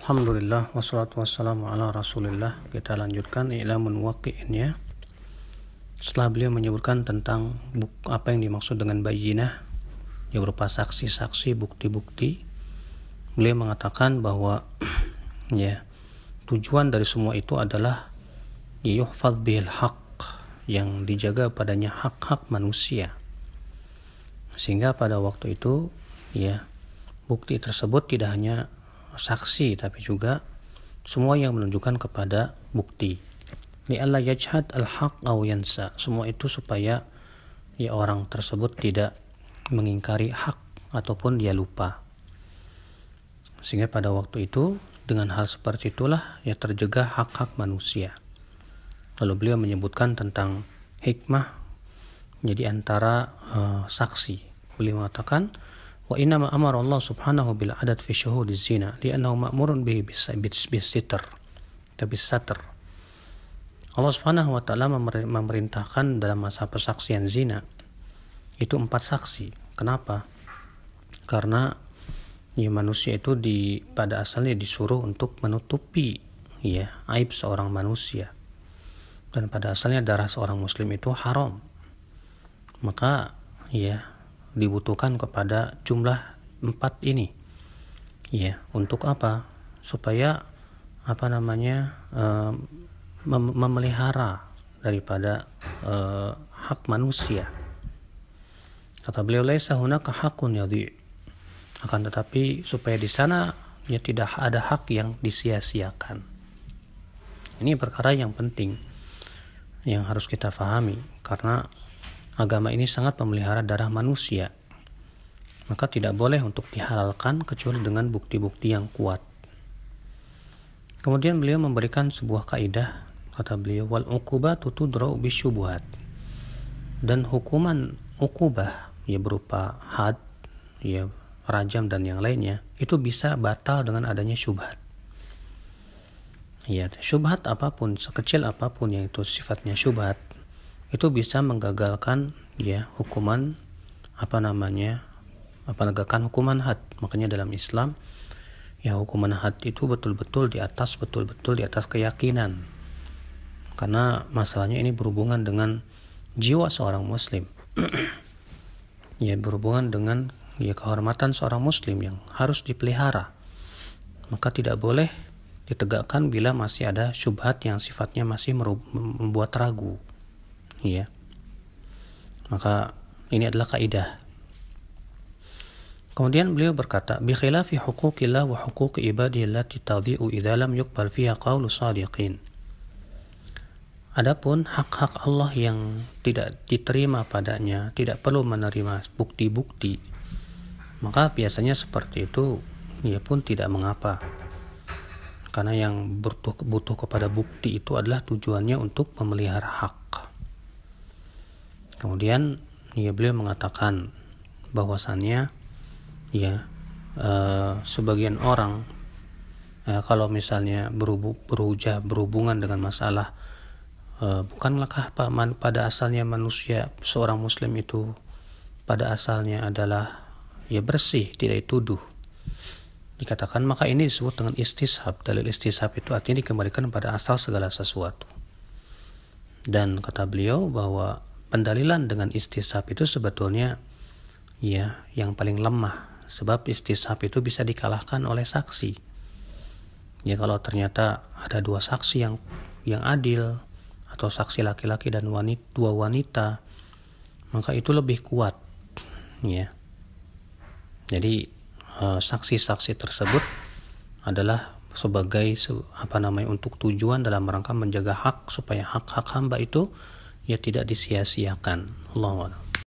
Alhamdulillah wassalatu wassalamu ala rasulillah. Kita lanjutkan i'lamun waqi'in ya. Setelah beliau menyebutkan tentang apa yang dimaksud dengan bayyinah, ya berupa saksi-saksi, bukti-bukti, beliau mengatakan bahwa ya tujuan dari semua itu adalah yuhfadz bihil haq, yang dijaga padanya hak-hak manusia, sehingga pada waktu itu ya bukti tersebut tidak hanya saksi tapi juga semua yang menunjukkan kepada bukti. Li'alla yajhad al-haq aw yansa, semua itu supaya ya orang tersebut tidak mengingkari hak ataupun dia lupa. Sehingga pada waktu itu dengan hal seperti itulah ya terjaga hak-hak manusia. Lalu beliau menyebutkan tentang hikmah jadi antara saksi. Beliau mengatakan wa inna ma amara Allah subhanahu bil adad fi syuhudiz zina li'annahu ma'murun bihi bis-sitr. Allah subhanahu wa ta'ala memerintahkan dalam masa persaksian zina itu 4 saksi. Kenapa? Karena ya manusia itu pada asalnya disuruh untuk menutupi ya aib seorang manusia, dan pada asalnya darah seorang muslim itu haram. Maka ya dibutuhkan kepada jumlah 4 ini ya, untuk apa? Supaya memelihara daripada hak manusia. Kata beliau, laisa hunaka haqqun yadhi', akan tetapi supaya di sana ya tidak ada hak yang disia-siakan. Ini perkara yang penting yang harus kita fahami, karena agama ini sangat memelihara darah manusia. Maka tidak boleh untuk dihalalkan kecuali dengan bukti-bukti yang kuat. Kemudian beliau memberikan sebuah kaidah, kata beliau, wal uqubatu tudra'u bisyubuhat, dan hukuman uqubah ya berupa had, ya rajam dan yang lainnya, itu bisa batal dengan adanya syubhat. Ya, syubhat apapun, sekecil apapun yang itu sifatnya syubhat, itu bisa menggagalkan ya hukuman penegakan hukuman had. Makanya dalam Islam ya hukuman had itu betul-betul di atas keyakinan, karena masalahnya ini berhubungan dengan jiwa seorang muslim ya berhubungan dengan ya kehormatan seorang muslim yang harus dipelihara. Maka tidak boleh ditegakkan bila masih ada syubhat yang sifatnya masih membuat ragu ya. Maka ini adalah kaidah. Kemudian beliau berkata, bi khilafi huquqillah wa huquqi ibadihi allati tadhi'u idza lam yuqbal fiha qaulu shadiqin. Adapun hak-hak Allah yang tidak diterima padanya, tidak perlu menerima bukti-bukti, maka biasanya seperti itu ya pun tidak mengapa. Karena yang butuh kepada bukti itu adalah tujuannya untuk memelihara hak. Kemudian ya beliau mengatakan bahwasannya ya sebagian orang kalau misalnya berhubungan dengan masalah bukankah pada asalnya manusia seorang muslim itu pada asalnya adalah ya bersih, tidak dituduh, dikatakan maka ini disebut dengan istishab. Dalil istishab itu artinya dikembalikan pada asal segala sesuatu. Dan kata beliau bahwa pendalilan dengan istishab itu sebetulnya ya yang paling lemah, sebab istishab itu bisa dikalahkan oleh saksi. Ya kalau ternyata ada 2 saksi yang adil, atau saksi laki-laki dan 2 wanita, maka itu lebih kuat ya. Jadi saksi-saksi tersebut adalah sebagai untuk tujuan dalam rangka menjaga hak, supaya hak-hak hamba itu ya tidak disia-siakan. Allahu a'lam.